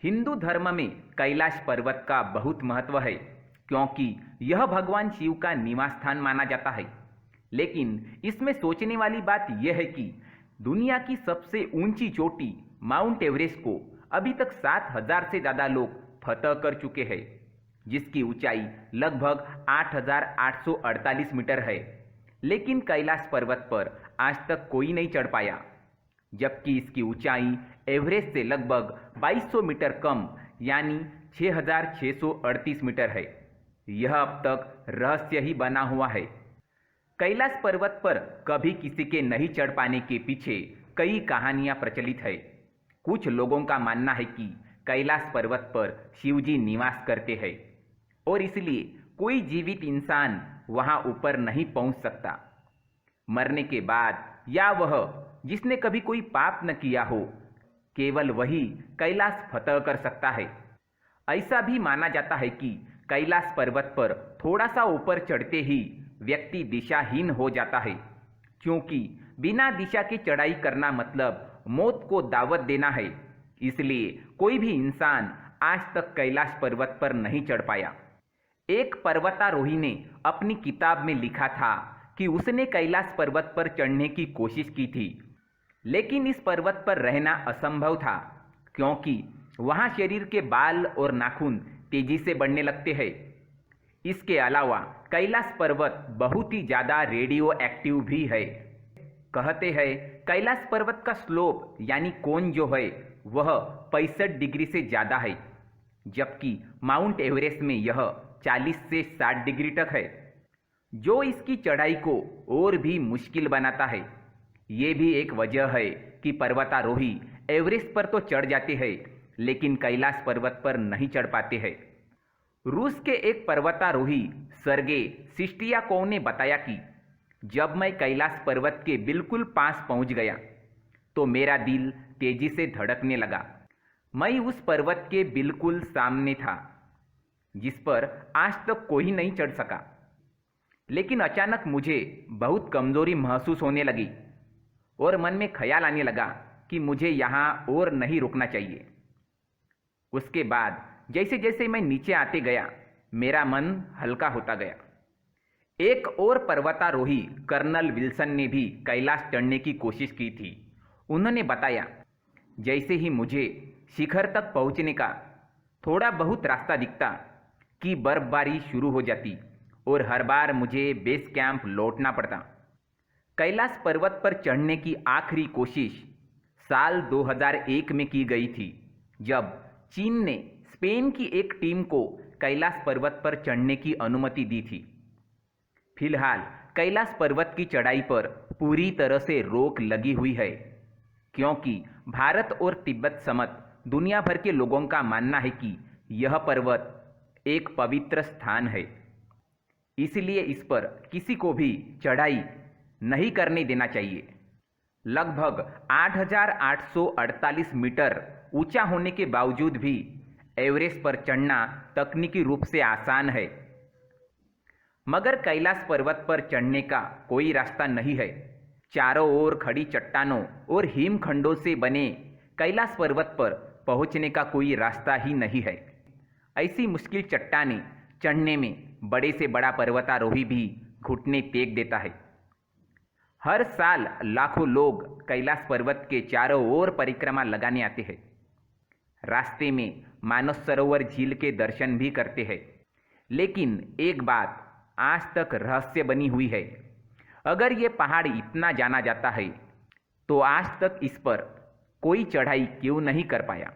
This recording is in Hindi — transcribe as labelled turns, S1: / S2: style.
S1: हिंदू धर्म में कैलाश पर्वत का बहुत महत्व है क्योंकि यह भगवान शिव का निवास स्थान माना जाता है। लेकिन इसमें सोचने वाली बात यह है कि दुनिया की सबसे ऊंची चोटी माउंट एवरेस्ट को अभी तक 7,000 से ज़्यादा लोग फतह कर चुके हैं, जिसकी ऊंचाई लगभग 8,848 मीटर है। लेकिन कैलाश पर्वत पर आज तक कोई नहीं चढ़ पाया, जबकि इसकी ऊंचाई एवरेस्ट से लगभग 2200 मीटर कम यानी 6,638 मीटर है। यह अब तक रहस्य ही बना हुआ है। कैलाश पर्वत पर कभी किसी के नहीं चढ़ पाने के पीछे कई कहानियां प्रचलित है। कुछ लोगों का मानना है कि कैलाश पर्वत पर शिवजी निवास करते हैं और इसलिए कोई जीवित इंसान वहां ऊपर नहीं पहुंच सकता। मरने के बाद या वह जिसने कभी कोई पाप न किया हो, केवल वही कैलाश फतह कर सकता है। ऐसा भी माना जाता है कि कैलाश पर्वत पर थोड़ा सा ऊपर चढ़ते ही व्यक्ति दिशाहीन हो जाता है, क्योंकि बिना दिशा की चढ़ाई करना मतलब मौत को दावत देना है। इसलिए कोई भी इंसान आज तक कैलाश पर्वत पर नहीं चढ़ पाया। एक पर्वतारोही ने अपनी किताब में लिखा था कि उसने कैलाश पर्वत पर चढ़ने की कोशिश की थी, लेकिन इस पर्वत पर रहना असंभव था क्योंकि वहां शरीर के बाल और नाखून तेजी से बढ़ने लगते हैं। इसके अलावा कैलाश पर्वत बहुत ही ज़्यादा रेडियो एक्टिव भी है। कहते हैं कैलाश पर्वत का स्लोप यानी कोण जो है वह 65 डिग्री से ज़्यादा है, जबकि माउंट एवरेस्ट में यह 40 से 60 डिग्री तक है, जो इसकी चढ़ाई को और भी मुश्किल बनाता है। ये भी एक वजह है कि पर्वतारोही एवरेस्ट पर तो चढ़ जाते हैं, लेकिन कैलाश पर्वत पर नहीं चढ़ पाते हैं। रूस के एक पर्वतारोही सर्गे सिस्टियाकोव ने बताया कि जब मैं कैलाश पर्वत के बिल्कुल पास पहुंच गया तो मेरा दिल तेजी से धड़कने लगा। मैं उस पर्वत के बिल्कुल सामने था, जिस पर आज तक कोई नहीं चढ़ सका। लेकिन अचानक मुझे बहुत कमजोरी महसूस होने लगी और मन में ख्याल आने लगा कि मुझे यहाँ और नहीं रुकना चाहिए। उसके बाद जैसे जैसे मैं नीचे आते गया, मेरा मन हल्का होता गया। एक और पर्वतारोही कर्नल विल्सन ने भी कैलाश चढ़ने की कोशिश की थी। उन्होंने बताया, जैसे ही मुझे शिखर तक पहुंचने का थोड़ा बहुत रास्ता दिखता कि बर्फबारी शुरू हो जाती और हर बार मुझे बेस कैंप लौटना पड़ता। कैलाश पर्वत पर चढ़ने की आखिरी कोशिश साल 2001 में की गई थी, जब चीन ने स्पेन की एक टीम को कैलाश पर्वत पर चढ़ने की अनुमति दी थी। फिलहाल कैलाश पर्वत की चढ़ाई पर पूरी तरह से रोक लगी हुई है, क्योंकि भारत और तिब्बत समेत दुनिया भर के लोगों का मानना है कि यह पर्वत एक पवित्र स्थान है। इसलिए इस पर किसी को भी चढ़ाई नहीं करने देना चाहिए। लगभग 8,848 मीटर ऊंचा होने के बावजूद भी एवरेस्ट पर चढ़ना तकनीकी रूप से आसान है, मगर कैलाश पर्वत पर चढ़ने का कोई रास्ता नहीं है। चारों ओर खड़ी चट्टानों और हिमखंडों से बने कैलाश पर्वत पर पहुंचने का कोई रास्ता ही नहीं है। ऐसी मुश्किल चट्टानें चढ़ने में बड़े से बड़ा पर्वतारोही भी घुटने टेक देता है। हर साल लाखों लोग कैलाश पर्वत के चारों ओर परिक्रमा लगाने आते हैं। रास्ते में मानस सरोवर झील के दर्शन भी करते हैं। लेकिन एक बात आज तक रहस्य बनी हुई है, अगर ये पहाड़ इतना जाना जाता है तो आज तक इस पर कोई चढ़ाई क्यों नहीं कर पाया।